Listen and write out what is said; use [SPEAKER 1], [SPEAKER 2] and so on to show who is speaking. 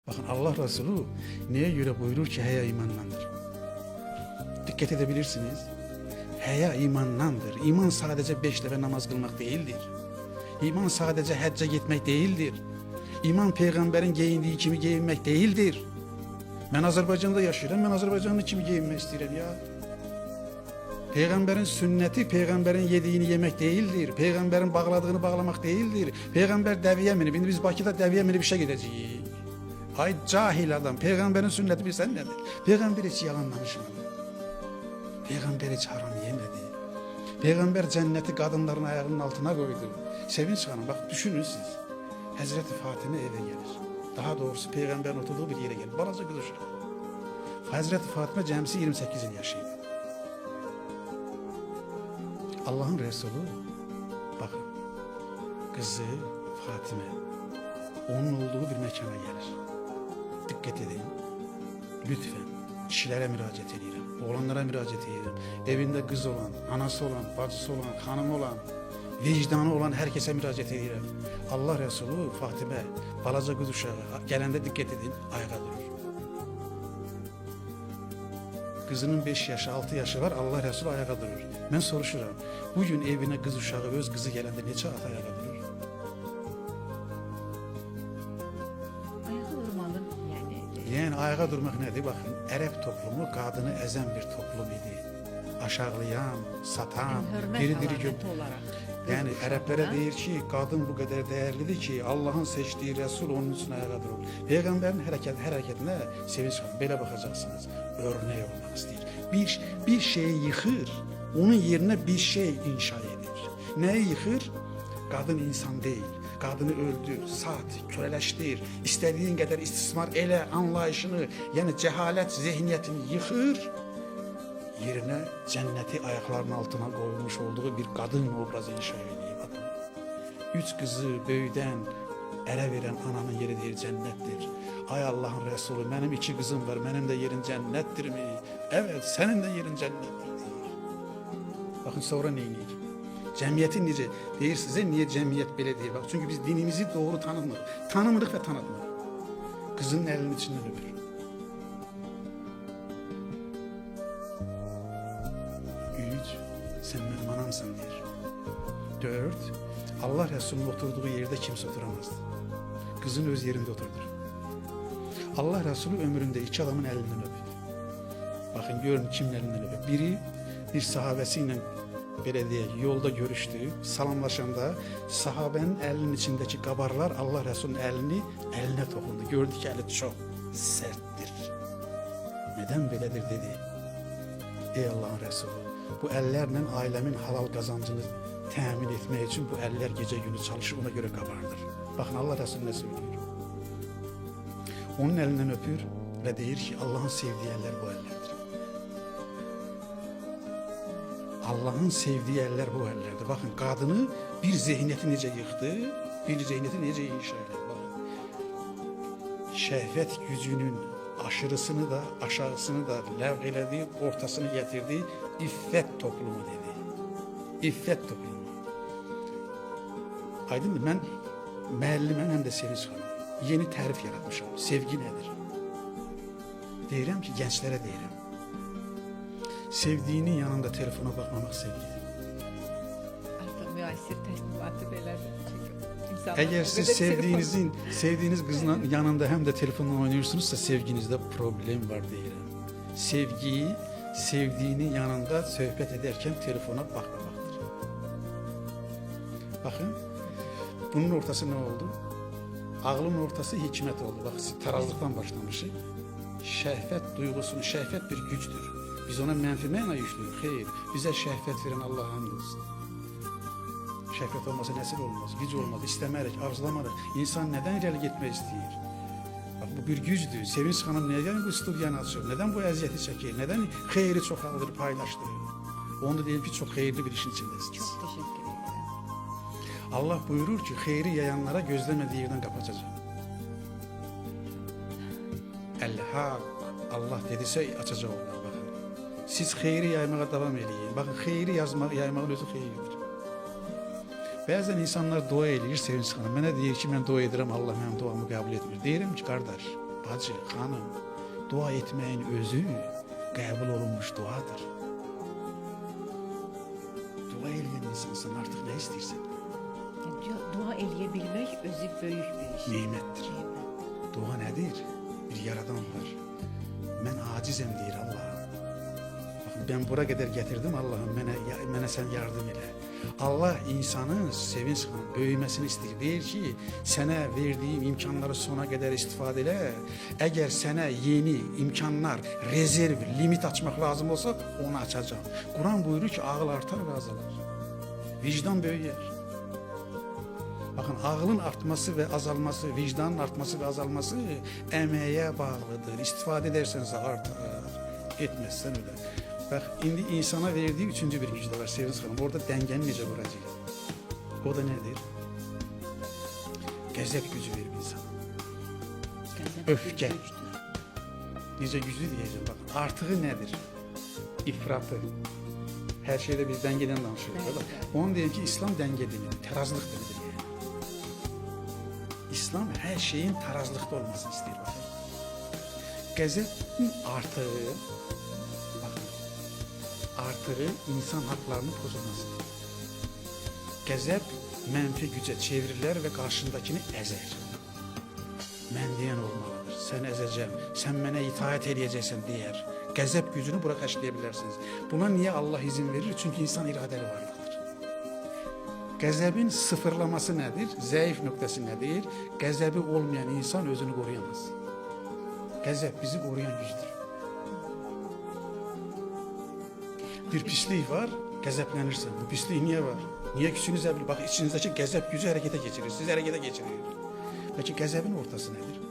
[SPEAKER 1] Bakın Allah Resulü neye göre buyurur ki heya imandandır. Dikkat edebilirsiniz. Heya imandandır. İman sadece 5 defa namaz kılmak değildir. İman sadece hacca gitmek değildir. İman peygamberin giyindiği kimi giyinmek değildir. Ben Azerbaycan'da yaşıyorum. Ben Azerbaycan'da kimi giyinmek isterim ya. Peygamberin sünneti, peygamberin yediğini yemek değildir. Peygamberin bağladığını bağlamak değildir. Peygamber deviye minib. Şimdi biz Bakıda deviye minib işe gideceğiz. Ay cahil adam. Peygamberin sünneti bilsen nedir? Peygamber hiç yalanlamış mı? Peygamber hiç haram yemedi. Peygamber cenneti kadınların ayağının altına koydu. Sevinç Hanım bak düşünün siz. Hazreti Fatime eve gelir. Daha doğrusu peygamberin oturduğu bir yere gelir. Balaca kız uşağı. Hazreti Fatime cemsi 28 yıl yaşaydı. Allah'ın Resulü bakın kızı Fatime onun olduğu bir mekana gelir. Dikkat edin. Lütfen kişilere müracaat ediyorum. Oğlanlara müracaat ediyorum. Evinde kız olan, anası olan, bacısı olan, hanımı olan, vicdanı olan herkese müracaat ediyorum. Allah Resulü Fatime balaca kız uşağı gelende dikkat edin ayağa durur. Kızının 5 yaşı 6 yaşı var Allah Resulü ayağa durur. Ben soruşuram. Bugün evine kız uşağı öz kızı gelende neçə at ayağa durur? Yani ayağa durmak nedir? Bakın Arap toplumu kadını ezen bir toplum idi. Aşağılayan, satan, diri gök. Yani Araplara deyir ki kadın bu kadar değerlidir ki Allah'ın seçtiği Resul onun için ayağa durur. Peygamberin hareketine sevinç var. Böyle bakacaksınız. Örnek olmak ister. Bir şeyi yıkır, onun yerine bir şey inşa edir. Neyi yıkır? Kadın insan değil. Kadını öldür, sat, köleleştir, istediğin kadar istismar ele anlayışını, yani cehalet zihniyetini yıkır, yerine cenneti ayaklarının altına koymuş olduğu bir kadın obrazı inşa ediyor. Bakın. 3 kızı böyüden ele veren ananın yeri değil cennettir. Ay Allah'ın Resulü benim 2 kızım var, benim de yerin cennettir mi? Evet senin de yerin cennettir diyor. Bakın sonra neyini? Cemiyetin necə? Deyir size niye cemiyet belə deyir? Bak çünkü biz dinimizi doğru tanımırıq. Tanımırıq ve tanıtmırıq. Kızının elinin içinden öpür. Üç, sen benim anamsın deyir. 4, Allah Resulü'nün oturduğu yerde kimse oturamazdı. Kızın öz yerinde oturdur. Allah Resulü ömründe 2 adamın elinden öpür. Bakın görün kimin elinden öpür. Biri bir sahabesiyle belediye yolda görüştü, salamlaşanda sahabenin elinin içindeki kabarlar Allah Resulü'nün eline dokundu. Gördü ki eli çok serttir. Neden böyledir dedi. Ey Allah'ın Resulü, bu ellerle ailemin halal kazancını temin etmek için bu eller gece günü çalışır, ona göre kabardır. Bakın Allah Resulü ne söylüyor. Onun elinden öpür ve deyir ki Allah'ın sevdiği eller bu ellerdir. Allah'ın sevdiği eller bu ellerde. Bakın kadını bir zihniyeti nece yıktı, bir zihniyeti nece inşa eder. Bakın. Şehvet gücünün aşırısını da aşağısını da levgeledi, ortasını getirdi. İffet toplumu dedi. İffet toplumu. Aydın mı? Ben müellimem hem de Sevinç Hanım. Yeni tarif yaratmışım. Sevgi nedir? Deyirəm ki gençlere deyirəm. Sevdiğinin yanında telefona bakmamak sevgidir.
[SPEAKER 2] Artık müasir teslimatı belədir.
[SPEAKER 1] Eğer siz sevdiğiniz kızın yanında hem de telefonla oynuyorsunuzsa sevginizde problem var deyirəm. Sevgiyi sevdiğinin yanında söhbet ederken telefona bakmamaktır. Bakın bunun ortası ne oldu? Ağlın ortası hikmet oldu. Bak tarazlıktan başlamışız. Şehvet duygusunu, şehvet bir güçtür. Biz ona menfi mənə yüklüyük. Xeyr, bizə şəhvət verən Allah'a hamd olsun. Şəhvət olmasa nəsil olmaz, güc olmaz, istəmərək, arzulamarıq. İnsan neden irəli getmək istəyir? Bak bu bir gücdür. Sevinç Hanım neden bu studiyanı açır? Neden bu əziyyəti çəkir? Neden xeyri çoxaldır, paylaştırır? Onu da deyim ki çok hayırlı bir işin içindesiniz.
[SPEAKER 2] Çok teşekkür ederim.
[SPEAKER 1] Allah buyurur ki xeyri yayanlara gözləmədiyi yerdən qapacaq. El-Hak Allah dediyse açacaq onlar. Siz xeyri yaymağa devam edin. Bakın xeyri yaymağın özü xeyirdir. Bəzən insanlar dua eləyir Sevinç xanım. Mənə deyir ki, mən dua edirəm, Allah mənim duamı qəbul etmir. Deyirəm ki, qardaş, bacı, xanım, dua etməyin özü qəbul olunmuş duadır. Dua eləyən insansan, artıq nə istəyirsən?
[SPEAKER 2] Dua eləyə bilmək özü böyük bir iş.
[SPEAKER 1] Nemətdir. Dua nədir? Bir yaradan var. Mən acizəm deyir Allah. Baxın, ben bura qədər gətirdim Allahım, mənə sən yardım elə. Allah insanın sevinç xanım böyüməsini istəyir. Deyir ki, sənə verdiyim imkanları sona qədər istifadə elə. Əgər sənə yeni imkanlar, rezerv, limit açmaq lazım olsa, onu açacağım. Quran buyurur ki, ağıl artar və azalar. Vicdan böyüyər. Bakın ağılın artması ve azalması, vicdanın artması ve azalması emeğe bağlıdır. İstifade ederseniz artar, etmezsen öyle. Bak indi insana verdiği üçüncü bir güç de var Seviniz Hanım. Orada dengeni necə quracaq? O da nedir? Qəzəb gücü verir insana. Öfke. Necə güclü diyeceğim bak. Artığı nedir? İfratı. Her şeyde biz dengeden danışıyoruz. Onu diyeyim ki İslam denge dinidir, terazlık dinidir. İslam her şeyin tarazlıkta olmasını istiyor. Qəzəbin artığı, bakın, artığı insan haklarının pozulmasıdır. Qəzəb mənfi güce çevirirlər ve karşındakini əzər. Mən deyən olmalıdır, sən əzəcəm, sən mənə itaat edəcəksən deyər. Qəzəb gücünü bura xərcləyə bilərsiniz. Buna niye Allah izin verir? Çünkü insan iradeli varlıqdır. Qəzəbin sıfırlaması nədir? Zəif nöqtəsi nədir? Qəzəbi olmayan insan özünü qoruyamaz. Qəzəb bizi qoruyan gücdür. Bir pislik var, qəzəblənirsən. Bu pislik niye var? Niye gücünüz əvvəl? Bax, içinizdəki qəzəb gücü hərəkətə keçirir. Siz hərəkətə keçirir. Peki qəzəbin ortası nədir?